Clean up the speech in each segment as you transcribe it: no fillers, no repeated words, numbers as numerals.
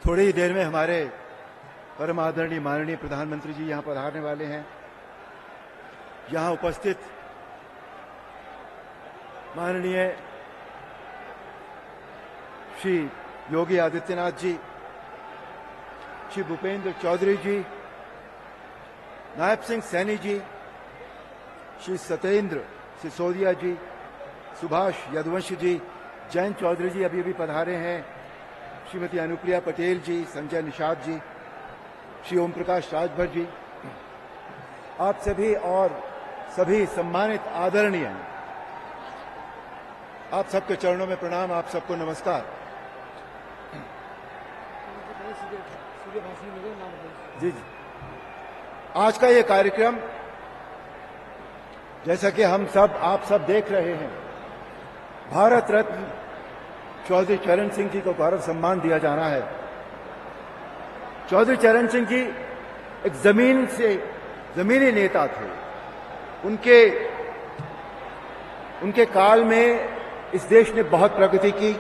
थोड़ी ही देर में हमारे परम आदरणीय माननीय प्रधानमंत्री जी यहां पधारने वाले हैं। यहां उपस्थित माननीय श्री योगी आदित्यनाथ जी, श्री भूपेंद्र चौधरी जी, नायब सिंह सैनी जी, श्री सत्येंद्र सिसोदिया जी, सुभाष यदुवंशी जी, जयंत चौधरी जी अभी अभी पधारे हैं, श्रीमती अनुप्रिया पटेल जी, संजय निषाद जी, श्री ओम प्रकाश राजभर जी, आप सभी और सभी सम्मानित आदरणीय, आप सबके चरणों में प्रणाम, आप सबको नमस्कार। जी जी, आज का ये कार्यक्रम जैसा कि आप सब देख रहे हैं, भारत रत्न चौधरी चरण सिंह जी को गौरव सम्मान दिया जाना है। चौधरी चरण सिंह जी एक जमीनी नेता थे। उनके काल में इस देश ने बहुत प्रगति की।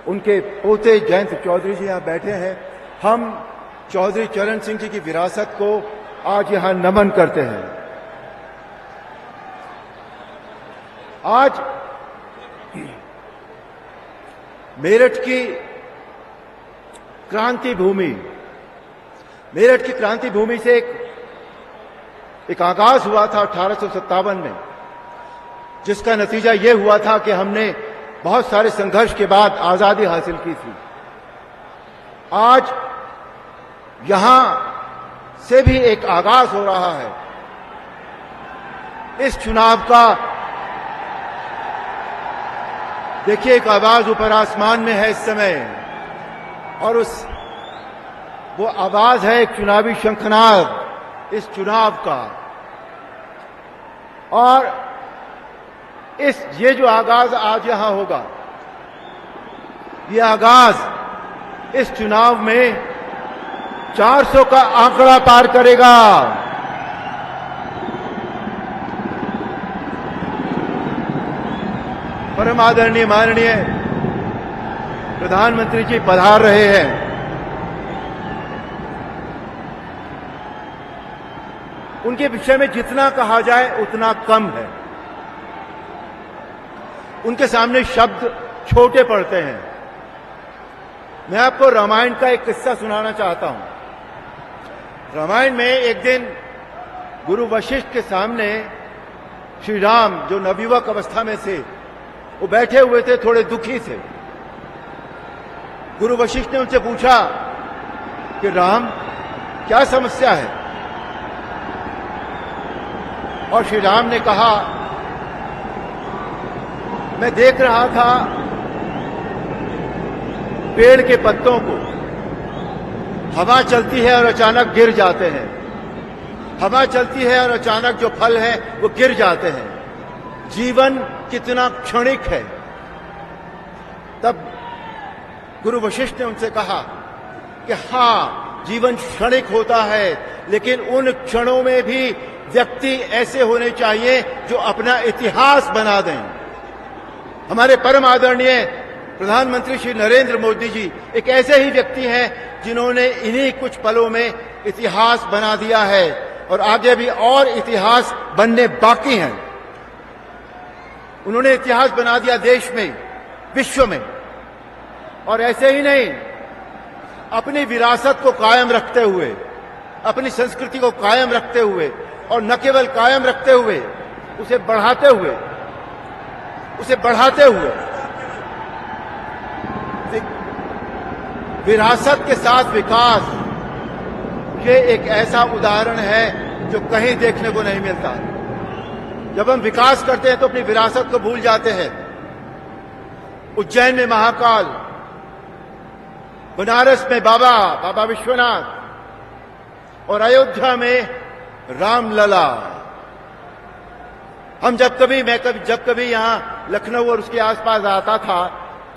उनके पोते जयंत चौधरी जी यहां बैठे हैं। हम चौधरी चरण सिंह जी की विरासत को आज यहां नमन करते हैं। आज मेरठ की क्रांति भूमि से एक आगाज हुआ था 1857 में, जिसका नतीजा यह हुआ था कि हमने बहुत सारे संघर्ष के बाद आजादी हासिल की थी। आज यहां से भी एक आगाज हो रहा है। इस चुनाव का देखिए, एक आवाज ऊपर आसमान में है इस समय, और वो आवाज है एक चुनावी शंखनाद इस चुनाव का। और ये जो आगाज आज यहां होगा, ये आगाज इस चुनाव में 400 का आंकड़ा पार करेगा। परम आदरणीय माननीय प्रधानमंत्री जी पधार रहे हैं। उनके विषय में जितना कहा जाए उतना कम है। उनके सामने शब्द छोटे पड़ते हैं। मैं आपको रामायण का एक किस्सा सुनाना चाहता हूं। रामायण में एक दिन गुरु वशिष्ठ के सामने श्री राम, जो नवयुवक अवस्था में थे, वो बैठे हुए थे, थोड़े दुखी थे। गुरु वशिष्ठ ने उनसे पूछा कि राम, क्या समस्या है? और श्री राम ने कहा, मैं देख रहा था पेड़ के पत्तों को, हवा चलती है और अचानक गिर जाते हैं। हवा चलती है और अचानक जो फल है वो गिर जाते हैं। जीवन कितना क्षणिक है। तब गुरु वशिष्ठ ने उनसे कहा कि हाँ, जीवन क्षणिक होता है, लेकिन उन क्षणों में भी व्यक्ति ऐसे होने चाहिए जो अपना इतिहास बना दें। हमारे परम आदरणीय प्रधानमंत्री श्री नरेंद्र मोदी जी एक ऐसे ही व्यक्ति हैं जिन्होंने इन्हीं कुछ पलों में इतिहास बना दिया है, और आगे भी और इतिहास बनने बाकी हैं। उन्होंने इतिहास बना दिया देश में, विश्व में। और ऐसे ही नहीं, अपनी विरासत को कायम रखते हुए, अपनी संस्कृति को कायम रखते हुए, और न केवल कायम रखते हुए, उसे बढ़ाते हुए विरासत के साथ विकास, ये एक ऐसा उदाहरण है जो कहीं देखने को नहीं मिलता। जब हम विकास करते हैं तो अपनी विरासत को भूल जाते हैं। उज्जैन में महाकाल, बनारस में बाबा विश्वनाथ, और अयोध्या में रामलला। जब कभी यहां लखनऊ और उसके आसपास आता था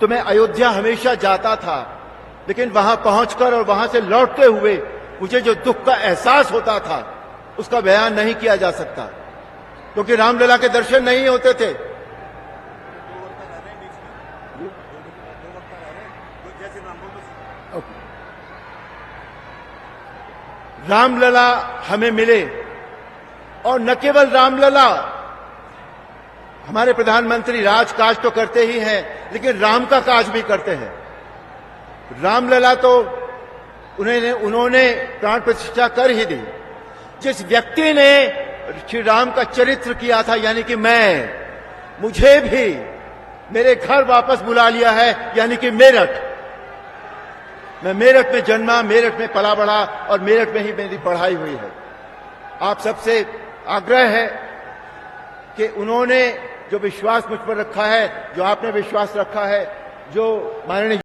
तो मैं अयोध्या हमेशा जाता था, लेकिन वहां पहुंचकर और वहां से लौटते हुए मुझे जो दुख का एहसास होता था उसका बयान नहीं किया जा सकता, क्योंकि रामलला के दर्शन नहीं होते थे। रामलला हमें मिले, और न केवल रामलला, हमारे प्रधानमंत्री राजकाज तो करते ही हैं, लेकिन राम का काज भी करते हैं। रामलला तो उन्होंने प्राण प्रतिष्ठा कर ही दी। जिस व्यक्ति ने श्री राम का चरित्र किया था, यानी कि मुझे भी मेरे घर वापस बुला लिया है, यानी कि मेरठ। मैं मेरठ में जन्मा, मेरठ में पला बढ़ा और मेरठ में ही मेरी पढ़ाई हुई है। आप सबसे आग्रह है कि उन्होंने जो विश्वास मुझ पर रखा है, जो आपने विश्वास रखा है, जो माननीय